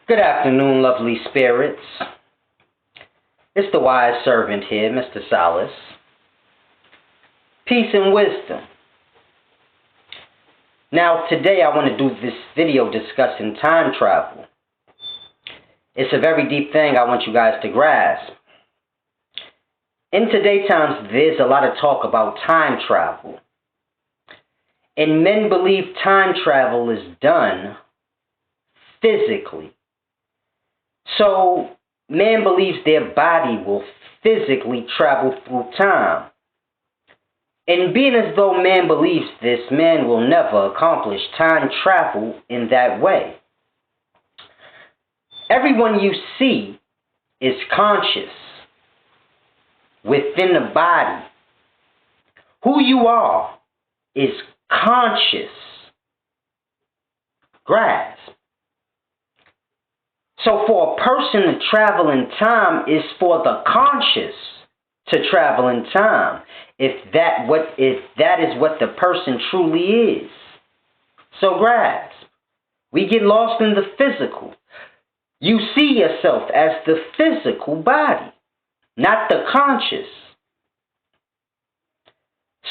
Good afternoon, lovely spirits. It's the wise servant here, Mr. Solace. Peace and wisdom. Now, today I want to do this video discussing time travel. It's a very deep thing I want you guys to grasp. In today's times, there's a lot of talk about time travel. And men believe time travel is done physically. So, man believes their body will physically travel through time. And being as though man believes this, man will never accomplish time travel in that way. Everyone you see is conscious within the body. Who you are is conscious. Grasp. So for a person to travel in time is for the conscious to travel in time, if that is what the person truly is. So grasp. We get lost in the physical. You see yourself as the physical body, not the conscious.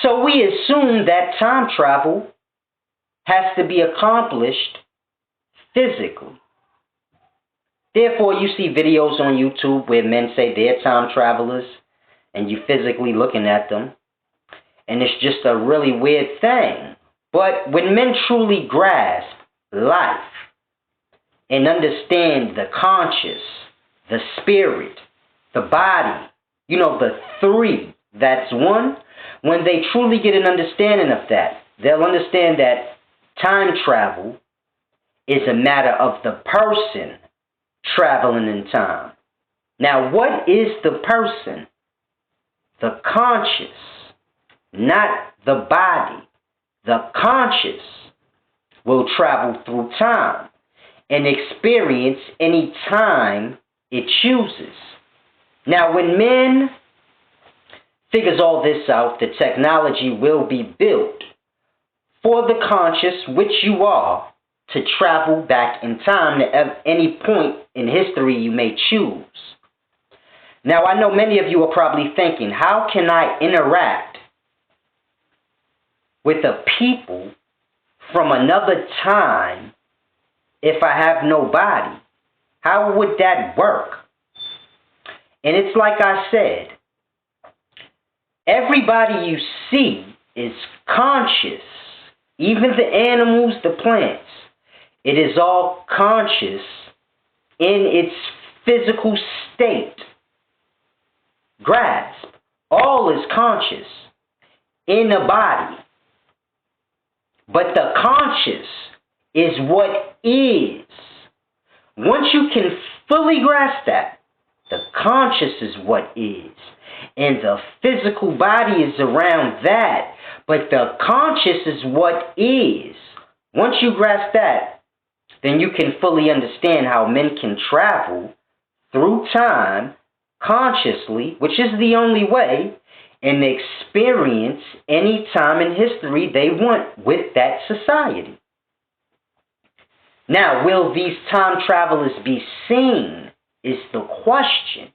So we assume that time travel has to be accomplished physically. Therefore, you see videos on YouTube where men say they're time travelers, and you physically looking at them, and it's just a really weird thing. But when men truly grasp life and understand the conscious, the spirit, the body, the three, that's one, when they truly get an understanding of that, they'll understand that time travel is a matter of the person traveling in time. Now, what is the person? The conscious, not the body. The conscious will travel through time and experience any time it chooses. Now, when man figures all this out, the technology will be built for the conscious, which you are, to travel back in time to any point in history you may choose. Now, I know many of you are probably thinking, how can I interact with a people from another time if I have no body? How would that work? And it's like I said, everybody you see is conscious, even the animals, the plants. It is all conscious in its physical state. Grasp. All is conscious in a body. But the conscious is what is. Once you can fully grasp that, the conscious is what is. And the physical body is around that. But the conscious is what is. Once you grasp that, then you can fully understand how men can travel through time consciously, which is the only way, and experience any time in history they want with that society. Now, will these time travelers be seen is the question.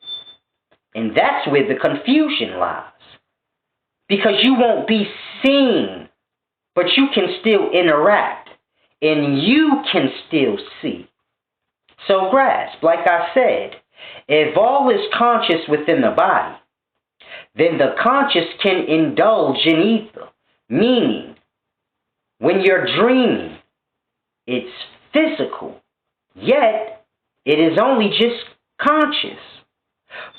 And that's where the confusion lies. Because you won't be seen, but you can still interact. And you can still see. So grasp, like I said, if all is conscious within the body, then the conscious can indulge in ether. Meaning, when you're dreaming, it's physical, yet it is only just conscious.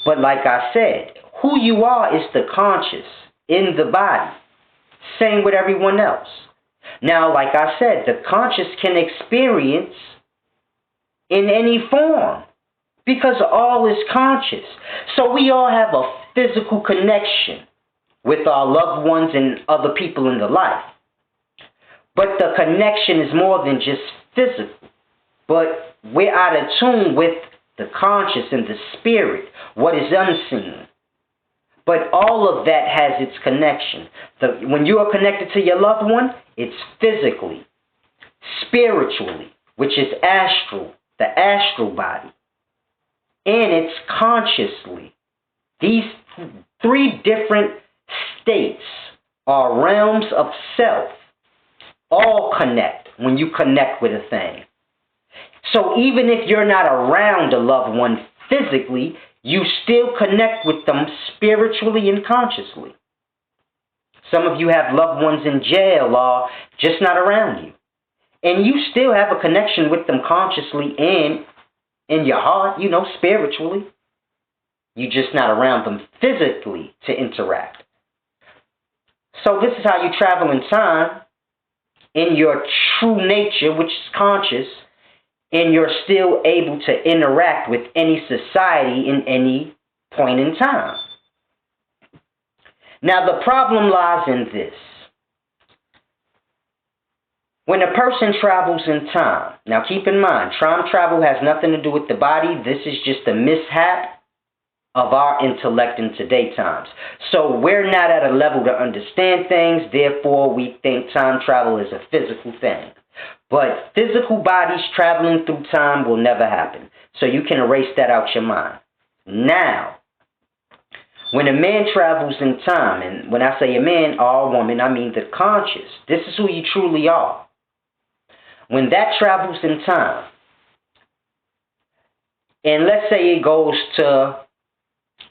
But like I said, who you are is the conscious in the body. Same with everyone else. Now, like I said, the conscious can experience in any form because all is conscious. So we all have a physical connection with our loved ones and other people in the life. But the connection is more than just physical. But we're out of tune with the conscious and the spirit, what is unseen. But all of that has its connection. When you are connected to your loved one, it's physically. spiritually, which is astral, the astral body, and it's consciously. These three different states are realms of self. All connect when you connect with a thing. So even if you're not around a loved one physically, you still connect with them spiritually and consciously. Some of you have loved ones in jail or just not around you. And you still have a connection with them consciously and in your heart, spiritually. You're just not around them physically to interact. So this is how you travel in time in your true nature, which is conscious, and you're still able to interact with any society in any point in time. Now the problem lies in this. When a person travels in time, now keep in mind, time travel has nothing to do with the body. This is just a mishap of our intellect in today's times. So we're not at a level to understand things, therefore we think time travel is a physical thing. But physical bodies traveling through time will never happen. So you can erase that out your mind. Now, when a man travels in time, and when I say a man or a woman, I mean the conscious. This is who you truly are. When that travels in time, and let's say it goes to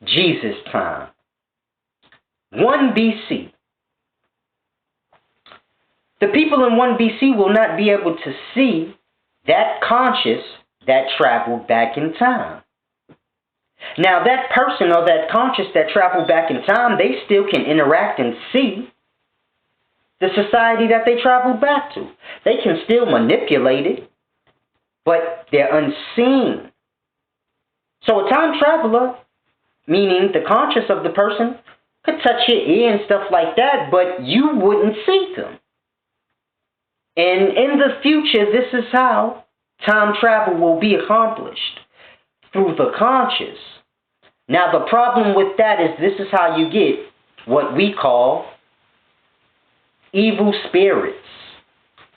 Jesus' time, 1 BC. The people in 1 BC will not be able to see that conscious that traveled back in time. Now that person or that conscious that traveled back in time, they still can interact and see the society that they traveled back to. They can still manipulate it, but they're unseen. So a time traveler, meaning the conscious of the person, could touch your ear and stuff like that, but you wouldn't see them. And in the future, this is how time travel will be accomplished, through the conscious. Now the problem with that is this is how you get what we call evil spirits.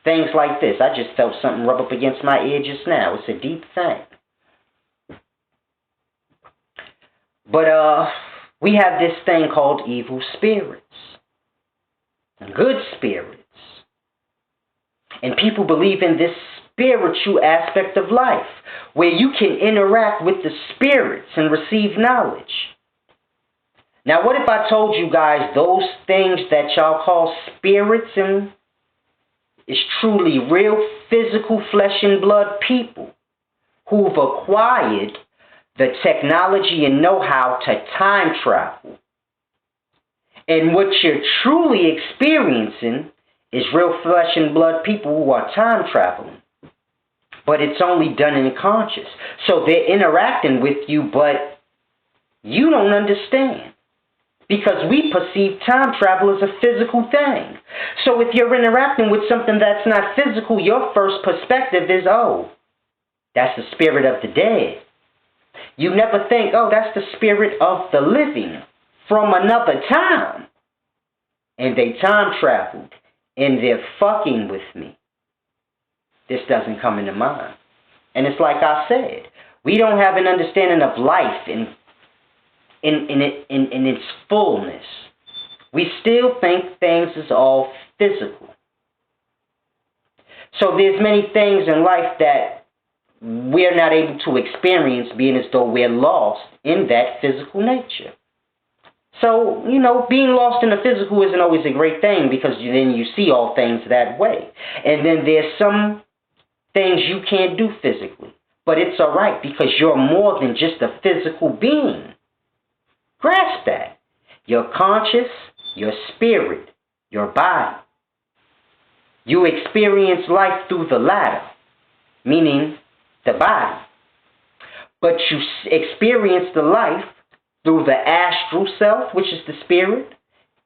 Things like this. I just felt something rub up against my ear just now. It's a deep thing. But we have this thing called evil spirits. Good spirits. And people believe in this spiritual aspect of life, where you can interact with the spirits and receive knowledge. Now, what if I told you guys those things that y'all call spirits and is truly real physical flesh and blood people who've acquired the technology and know-how to time travel. And what you're truly experiencing is real flesh and blood people who are time traveling. But it's only done in conscious. So they're interacting with you, but you don't understand. Because we perceive time travel as a physical thing. So if you're interacting with something that's not physical, your first perspective is, oh, that's the spirit of the dead. You never think, oh, that's the spirit of the living from another time. And they time traveled, and they're fucking with me. This doesn't come into mind. And it's like I said, we don't have an understanding of life in its fullness. We still think things is all physical. So there's many things in life that we're not able to experience, being as though we're lost in that physical nature. So, being lost in the physical isn't always a great thing, because then you see all things that way. And then there's some things you can't do physically. But it's all right, because you're more than just a physical being. Grasp that. Your conscious, your spirit, your body. You experience life through the latter, meaning the body. But you experience the life through the astral self, which is the spirit,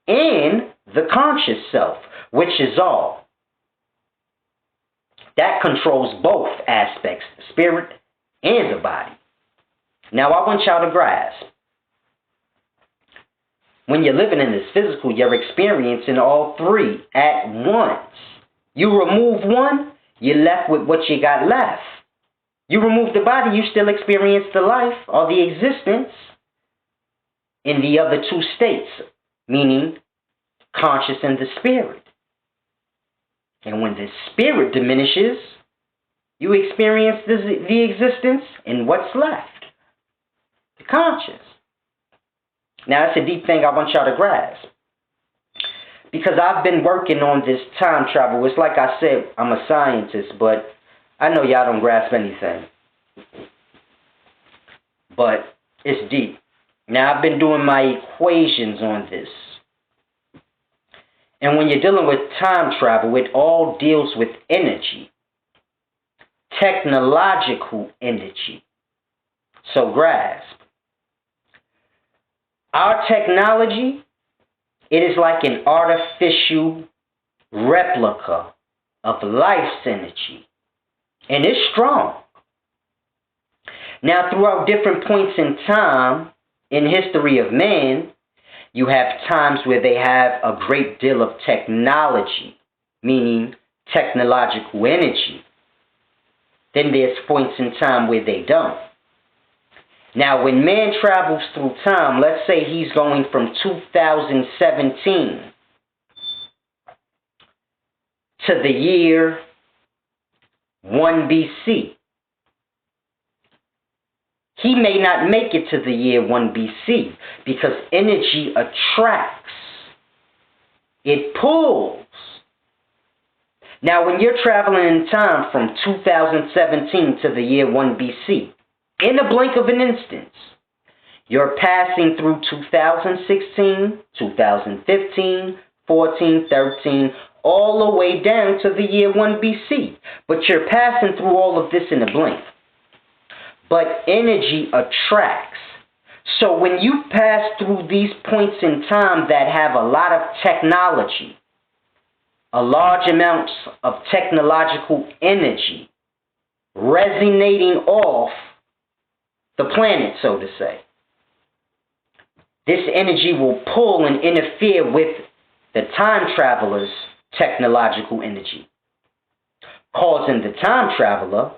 and the conscious self, which is all. That controls both aspects, the spirit and the body. Now I want y'all to grasp. When you're living in this physical, you're experiencing all three at once. You remove one, You're left with what you got left. You remove the body, you still experience the life or the existence in the other two states, meaning conscious and the spirit. And when the spirit diminishes, you experience the existence in what's left, the conscious. Now, that's a deep thing I want y'all to grasp. Because I've been working on this time travel. It's like I said, I'm a scientist, but I know y'all don't grasp anything. But it's deep. Now, I've been doing my equations on this. And when you're dealing with time travel, it all deals with energy. Technological energy. So grasp. Our technology, it is like an artificial replica of life's energy. And it's strong. Now, throughout different points in time in history of man, you have times where they have a great deal of technology, meaning technological energy. Then there's points in time where they don't. Now, when man travels through time, let's say he's going from 2017 to the year 1 BC. He may not make it to the year 1 BC because energy attracts. It pulls. Now, when you're traveling in time from 2017 to the year 1 BC, in a blink of an instant, you're passing through 2016, 2015, 14, 13, all the way down to the year 1 BC. But you're passing through all of this in a blink. But energy attracts. So when you pass through these points in time that have a lot of technology, a large amounts of technological energy resonating off the planet, so to say, this energy will pull and interfere with the time traveler's technological energy, causing the time traveler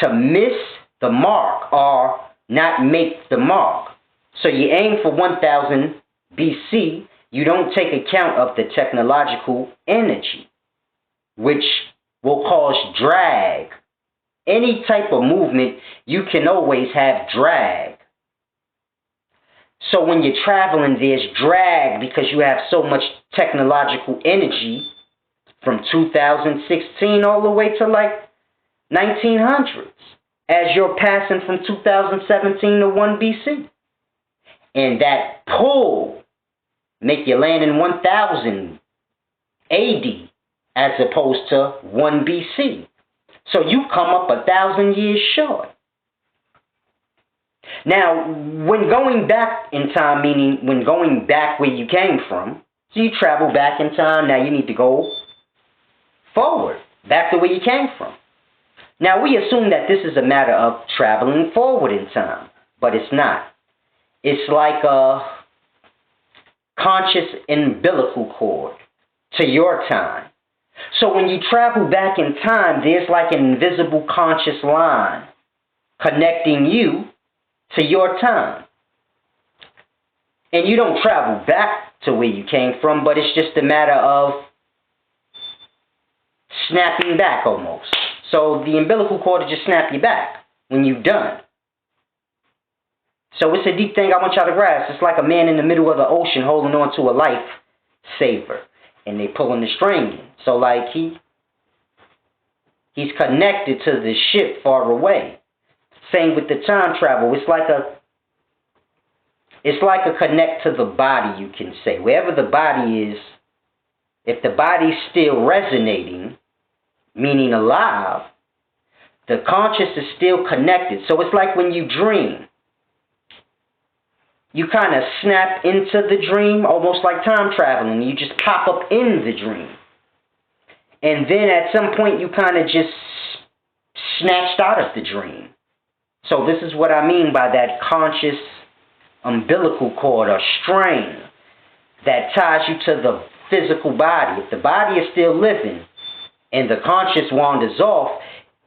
to miss the mark or not make the mark. So you aim for 1000 BC, you don't take account of the technological energy, which will cause drag. Any type of movement, you can always have drag. So when you're traveling, there's drag because you have so much technological energy from 2016 all the way to like 1900s as you're passing from 2017 to 1 BC. And that pull make you land in 1000 AD as opposed to 1 BC. So you come up 1,000 years short. Now, when going back in time, meaning when going back where you came from, so you travel back in time, now you need to go forward, back to where you came from. Now, we assume that this is a matter of traveling forward in time, but it's not. It's like a conscious umbilical cord to your time. So when you travel back in time, there's like an invisible conscious line connecting you to your time. And you don't travel back to where you came from, but it's just a matter of snapping back almost. So the umbilical cord will just snap you back when you're done. So it's a deep thing I want y'all to grasp. It's like a man in the middle of the ocean holding on to a lifesaver. And they pulling the string. So like he's connected to the ship far away. Same with the time travel. It's like a connect to the body, you can say. Wherever the body is, if the body's still resonating, meaning alive, the conscious is still connected. So it's like when you dream. You kind of snap into the dream, almost like time traveling. You just pop up in the dream. And then at some point, you kind of just snatched out of the dream. So this is what I mean by that conscious umbilical cord or string that ties you to the physical body. If the body is still living, and the conscious wanders off,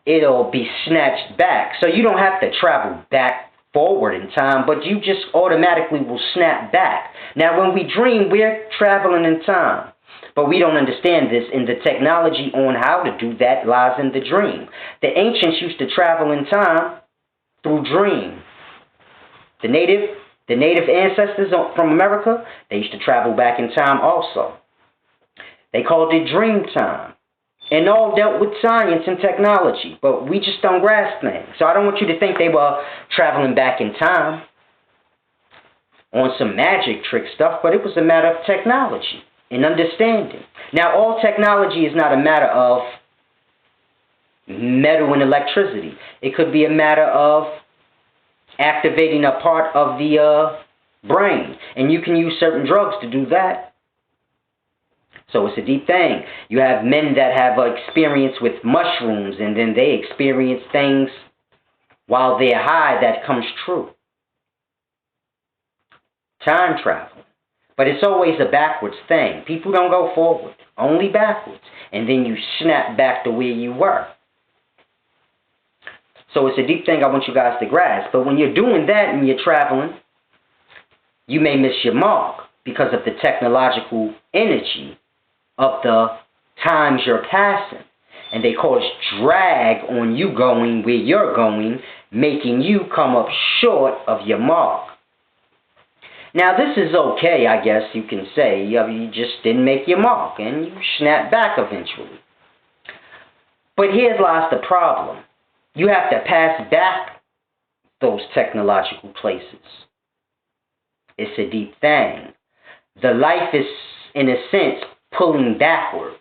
it'll be snatched back. So you don't have to travel back forward in time, but you just automatically will snap back. Now, when we dream, we're traveling in time. But we don't understand this, and the technology on how to do that lies in the dream. The ancients used to travel in time through dream. The native ancestors from America, they used to travel back in time also. They called it dream time. And all dealt with science and technology, but we just don't grasp things. So I don't want you to think they were traveling back in time on some magic trick stuff, but it was a matter of technology and understanding. Now, all technology is not a matter of metal and electricity. It could be a matter of activating a part of the brain, and you can use certain drugs to do that. So it's a deep thing. You have men that have experience with mushrooms, and then they experience things while they're high that comes true. Time travel. But it's always a backwards thing. People don't go forward, only backwards. And then you snap back to where you were. So it's a deep thing I want you guys to grasp. But when you're doing that and you're traveling, you may miss your mark because of the technological energy of the times you're passing. And they cause drag on you going where you're going, making you come up short of your mark. Now, this is okay, I guess you can say. You just didn't make your mark, and you snap back eventually. But here lies the problem. You have to pass back those technological places. It's a deep thing. The life is, in a sense, pulling backwards.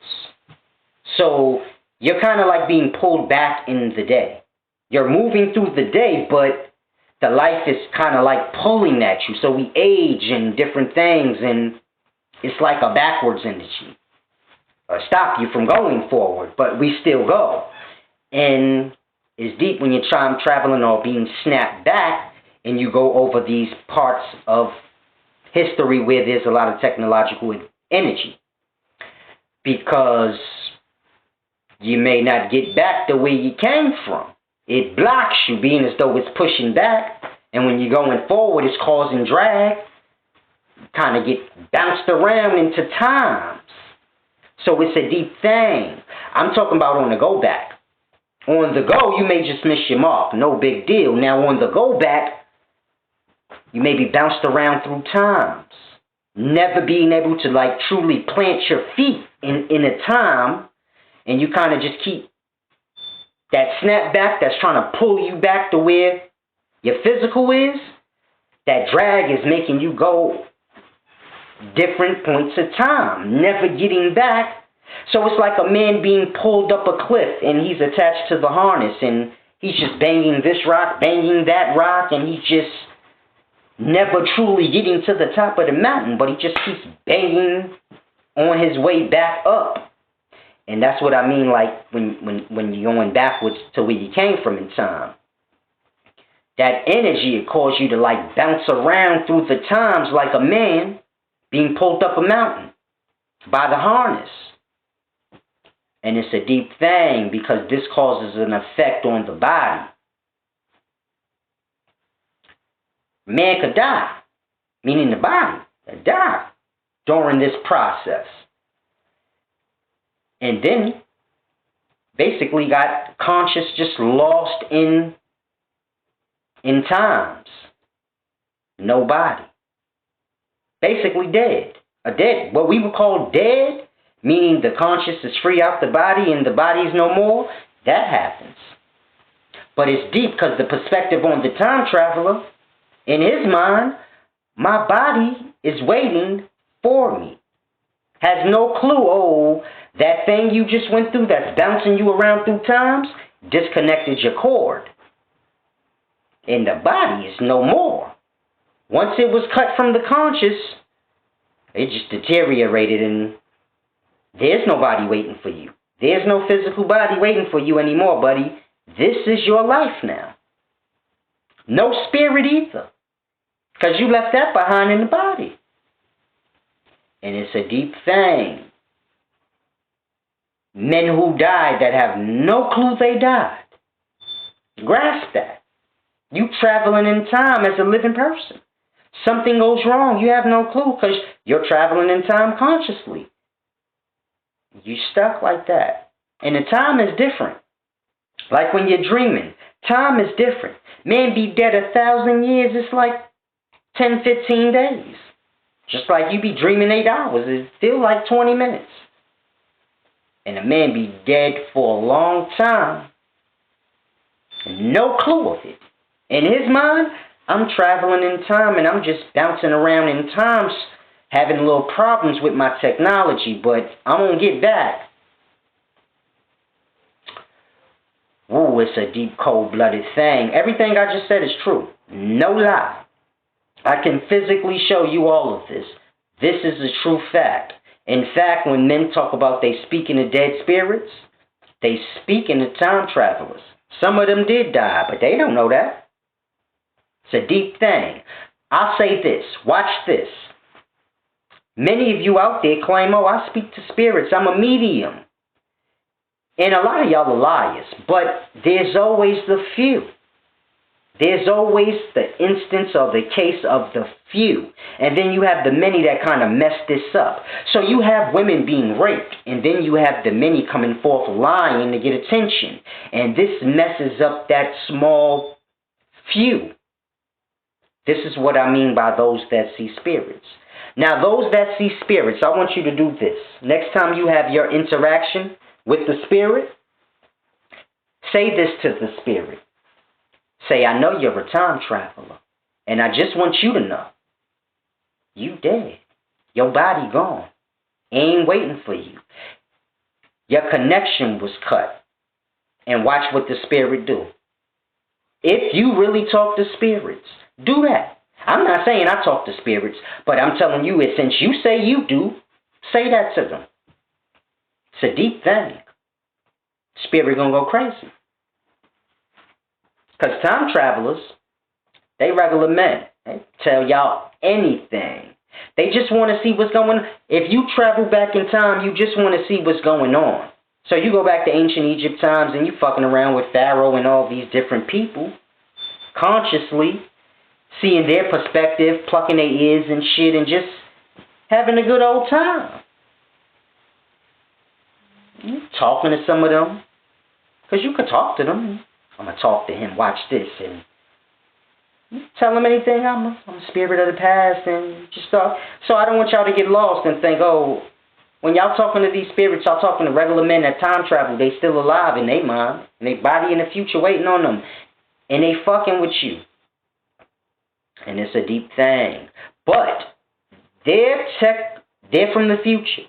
So you're kind of like being pulled back in the day. You're moving through the day, but the life is kind of like pulling at you. So we age in different things, and it's like a backwards energy. Stop you from going forward, but we still go. And it's deep when you're traveling or being snapped back, and you go over these parts of history where there's a lot of technological energy. Because you may not get back the way you came from. It blocks you, being as though it's pushing back. And when you're going forward, it's causing drag. You kind of get bounced around into times. So it's a deep thing. I'm talking about on the go back. On the go, you may just miss your mark. No big deal. Now, on the go back, you may be bounced around through times. Never being able to, like, truly plant your feet in a time. And you kind of just keep that snap back that's trying to pull you back to where your physical is. That drag is making you go different points of time, never getting back. So it's like a man being pulled up a cliff, and he's attached to the harness, and he's just banging this rock, banging that rock, and he's just never truly getting to the top of the mountain, but he just keeps banging on his way back up. And that's what I mean, like, when you're going backwards to where you came from in time. That energy, it causes you to, like, bounce around through the times like a man being pulled up a mountain by the harness. And it's a deep thing because this causes an effect on the body. Man could die, meaning the body could die during this process. And then basically got conscious, just lost in times. No body. Basically dead. What we would call dead, meaning the conscious is free out the body and the body's no more, that happens. But it's deep because the perspective on the time traveler, in his mind, my body is waiting for me. Has no clue, oh, that thing you just went through that's bouncing you around through times disconnected your cord. And the body is no more. Once it was cut from the conscious, it just deteriorated, and there's nobody waiting for you. There's no physical body waiting for you anymore, buddy. This is your life now. No spirit either, because you left that behind in the body. And it's a deep thing. men who died that have no clue they died. Grasp that. You traveling in time as a living person. Something goes wrong, you have no clue because you're traveling in time consciously. You stuck like that. And the time is different. Like when you're dreaming, time is different. Man be dead 1,000 years, it's like 10, 15 days. Just like you be dreaming 8 hours, it feel like 20 minutes. And a man be dead for a long time. And no clue of it. In his mind, I'm traveling in time and I'm just bouncing around in time, having little problems with my technology, but I'm going to get back. Ooh, it's a deep, cold-blooded thing. Everything I just said is true. No lie. I can physically show you all of this. This is a true fact. In fact, when men talk about they speaking to dead spirits, they speaking to time travelers. Some of them did die, but they don't know that. It's a deep thing. I'll say this. Watch this. Many of you out there claim, oh, I speak to spirits. I'm a medium. And a lot of y'all are liars. But there's always the few. There's always the instance or the case of the few. And then you have the many that kind of mess this up. So you have women being raped. And then you have the many coming forth lying to get attention. And this messes up that small few. This is what I mean by those that see spirits. Now, those that see spirits, I want you to do this. Next time you have your interaction with the spirit, say this to the spirit. Say, I know you're a time traveler, and I just want you to know, you dead. Your body gone. Ain't waiting for you. Your connection was cut. And watch what the spirit do. If you really talk to spirits, do that. I'm not saying I talk to spirits, but I'm telling you, since you say you do, say that to them. It's a deep thing. Spirit gonna go crazy. Because time travelers, they regular men. They tell y'all anything. They just want to see what's going on. If you travel back in time, you just want to see what's going on. So you go back to ancient Egypt times and you fucking around with Pharaoh and all these different people, consciously seeing their perspective, plucking their ears and shit, and just having a good old time. You talking to some of them, because you could talk to them. I'm going to talk to him, watch this, and you tell them anything. I'm a spirit of the past, and just talk. So I don't want y'all to get lost and think, oh, when y'all talking to these spirits, y'all talking to regular men that time travel, they still alive in their mind, and their body in the future waiting on them, and they fucking with you. And it's a deep thing. But they're from the future.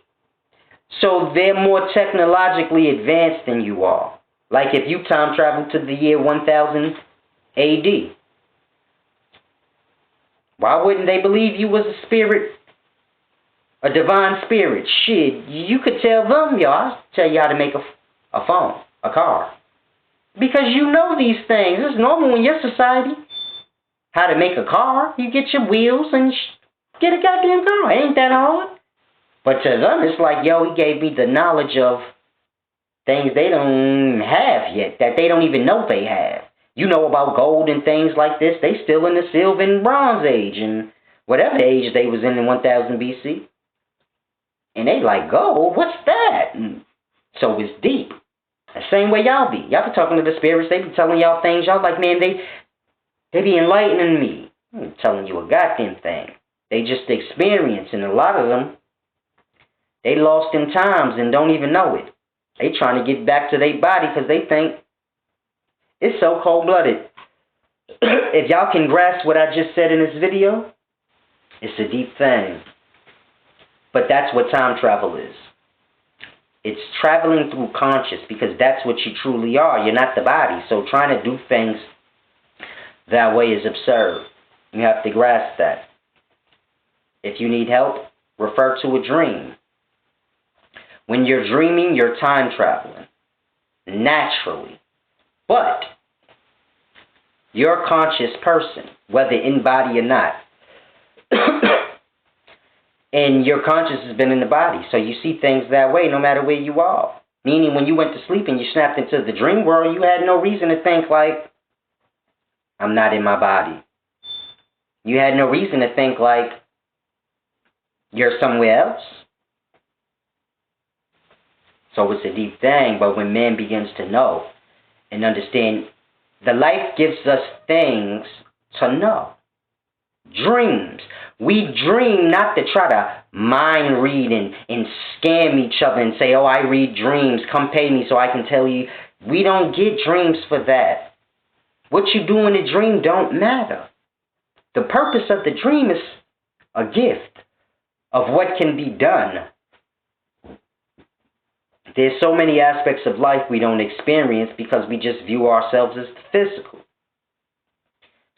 So they're more technologically advanced than you are. Like if you time travel to the year 1000 AD. Why wouldn't they believe you was a spirit? A divine spirit? Shit, you could tell them, I'll tell you how to make a phone, a car. Because you know these things. It's normal in your society. How to make a car. You get your wheels and get a goddamn car. Ain't that hard? But to them, it's like, he gave me the knowledge of things they don't have yet, that they don't even know they have. You know about gold and things like this. They still in the Silver and Bronze Age and whatever age they was in 1000 BC. And they like, gold? What's that? And so it's deep. The same way y'all be. Y'all be talking to the spirits. They be telling y'all things. Y'all like, man, they be enlightening me. I'm telling you a goddamn thing. They just experiencing. A lot of them, they lost in times and don't even know it. They trying to get back to their body because they think it's so cold-blooded. If y'all can grasp what I just said in this video, it's a deep thing. But that's what time travel is. It's traveling through conscious because that's what you truly are. You're not the body. So trying to do things that way is absurd. You have to grasp that. If you need help, refer to a dream. When you're dreaming, you're time traveling. Naturally. But you're a conscious person, whether in body or not. And your conscious has been in the body. So you see things that way no matter where you are. Meaning when you went to sleep and you snapped into the dream world, you had no reason to think like, I'm not in my body. You had no reason to think like, you're somewhere else. So it's a deep thing, but when man begins to know and understand, the life gives us things to know. Dreams. We dream not to try to mind read and scam each other and say, oh, I read dreams, come pay me so I can tell you. We don't get dreams for that. What you do in a dream don't matter. The purpose of the dream is a gift of what can be done. There's so many aspects of life we don't experience because we just view ourselves as physical.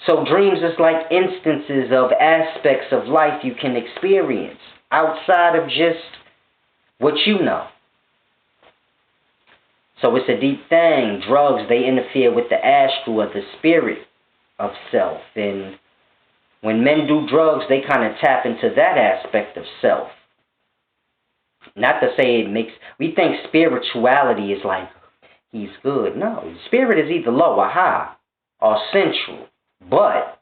So dreams is like instances of aspects of life you can experience outside of just what you know. So it's a deep thing. Drugs, they interfere with the astral or the spirit of self. And when men do drugs, they kind of tap into that aspect of self. Not to say it makes, we think spirituality is like, he's good. No, spirit is either low or high or central. But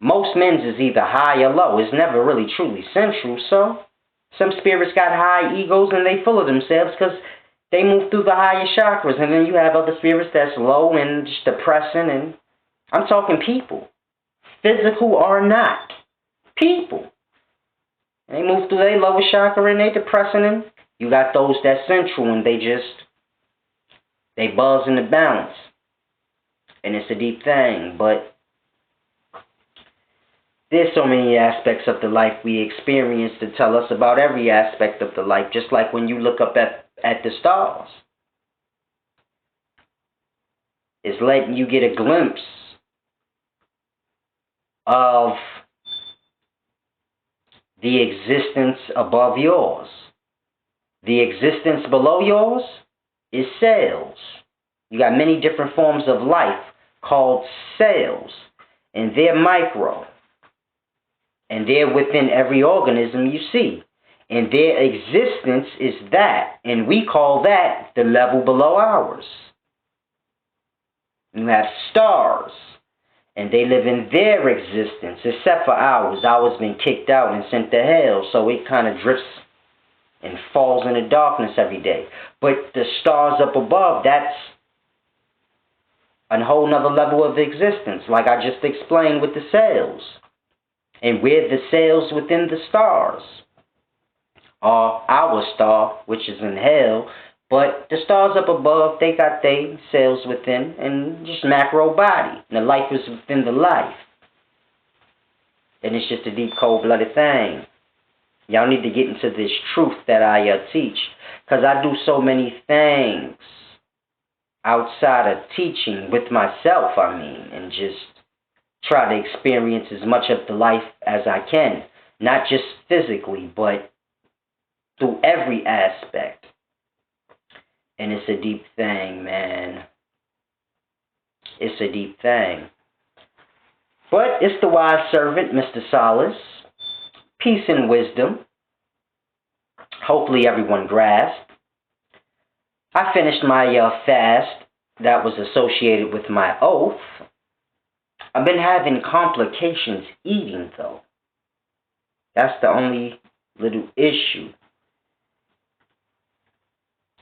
most men's is either high or low. It's never really truly central. So some spirits got high egos and they full of themselves because they move through the higher chakras. And then you have other spirits that's low and just depressing. And I'm talking people. Physical or not. People. They move through their lower chakra and they depressing. And you got those that's central and they buzz in the balance. And it's a deep thing, but there's so many aspects of the life we experience to tell us about every aspect of the life, just like when you look up at the stars. It's letting you get a glimpse of the existence above yours. The existence below yours is cells. You got many different forms of life called cells, and they're micro, and they're within every organism you see, and their existence is that, and we call that the level below ours. You have stars, and they live in their existence, except for ours. Ours been kicked out and sent to hell, so it kind of drifts and falls into darkness every day. But the stars up above, that's a whole nother level of existence, like I just explained with the cells. And we're the cells within the stars. Or our star, which is in hell. But the stars up above, they got their cells within, and just macro body. And the life is within the life. And it's just a deep, cold-blooded thing. Y'all need to get into this truth that I teach. Because I do so many things outside of teaching with myself, and just try to experience as much of the life as I can. Not just physically, but through every aspect. And it's a deep thing, man. It's a deep thing. But it's the wise servant, Mr. Solace. Peace and wisdom. Hopefully everyone grasped. I finished my fast that was associated with my oath. I've been having complications eating, though. That's the only little issue.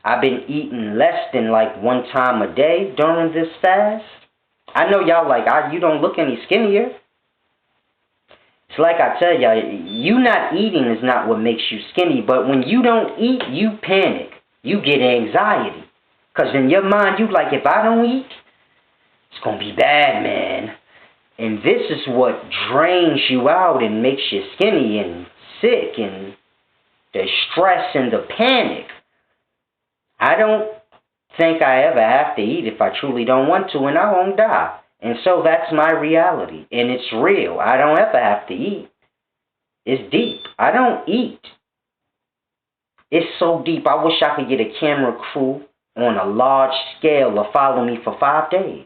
I've been eating less than like one time a day during this fast. I know y'all like, you don't look any skinnier. It's like I tell y'all, you not eating is not what makes you skinny, but when you don't eat, you panic. You get anxiety. Because in your mind, you like, if I don't eat, it's going to be bad, man. And this is what drains you out and makes you skinny and sick, and the stress and the panic. I don't think I ever have to eat if I truly don't want to, and I won't die. And so that's my reality, and it's real. I don't ever have to eat. It's deep. I don't eat. It's so deep, I wish I could get a camera crew on a large scale to follow me for 5 days.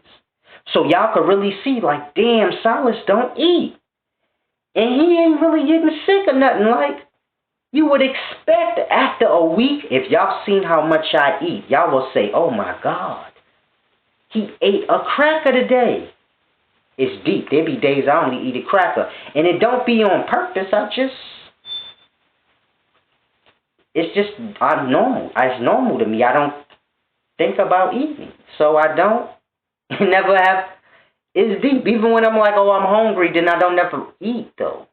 So y'all could really see, like, damn, Solace don't eat. And he ain't really getting sick or nothing. Like, You would expect after a week, if y'all seen how much I eat, y'all will say, oh my God, he ate a cracker today. It's deep. There be days I only eat a cracker. And it don't be on purpose. It's just, I'm normal. It's normal to me. I don't think about eating. So I don't never have, it's deep. Even when I'm like, oh, I'm hungry, then I don't never eat though.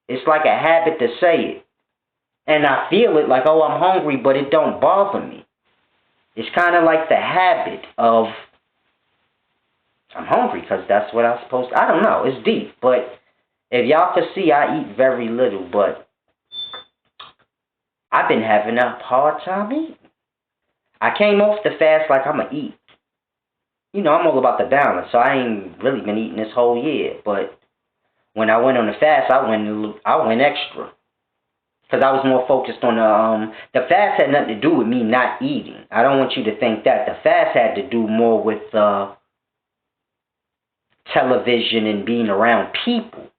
It's like a habit to say it. And I feel it like, oh, I'm hungry, but it don't bother me. It's kind of like the habit of, I'm hungry because that's what I'm supposed to, I don't know, it's deep. But if y'all could see, I eat very little, but I've been having a hard time eating. I came off the fast like I'm going to eat. You know, I'm all about the balance, so I ain't really been eating this whole year. But when I went on the fast, I went extra. Because I was more focused on the fast had nothing to do with me not eating. I don't want you to think that. The fast had to do more with television and being around people.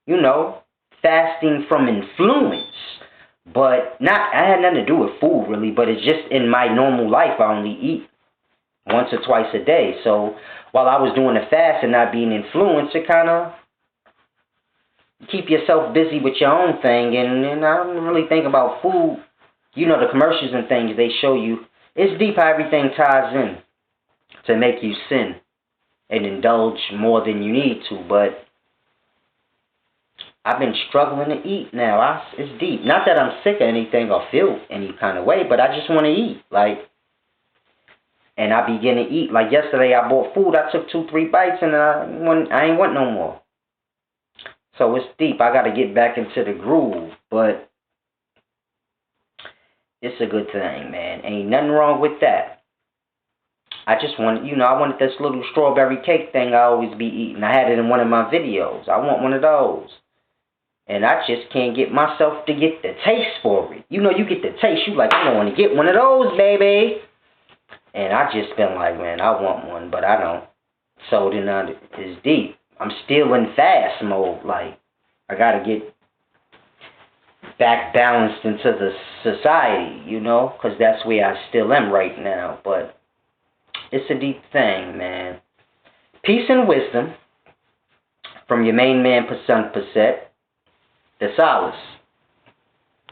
You know, fasting from influence. But I had nothing to do with food really, but it's just in my normal life I only eat once or twice a day. So while I was doing the fast and not being influenced, it kind of keep yourself busy with your own thing, and I don't really think about food. You know, the commercials and things, they show you, it's deep how everything ties in to make you sin and indulge more than you need to, but I've been struggling to eat now. It's deep. Not that I'm sick or anything or feel any kind of way, but I just want to eat, and I begin to eat. Like yesterday, I bought food, I took 2-3 bites, and I ain't want no more. So it's deep. I got to get back into the groove, but it's a good thing, man. Ain't nothing wrong with that. I just want, I wanted this little strawberry cake thing I always be eating. I had it in one of my videos. I want one of those. And I just can't get myself to get the taste for it. You know, you get the taste. You like, I want to get one of those, baby. And I just been like, man, I want one, but I don't. So then it's deep. I'm still in fast mode. Like, I got to get back balanced into the society, because that's where I still am right now. But it's a deep thing, man. Peace and wisdom from your main man, Percent, the Solace.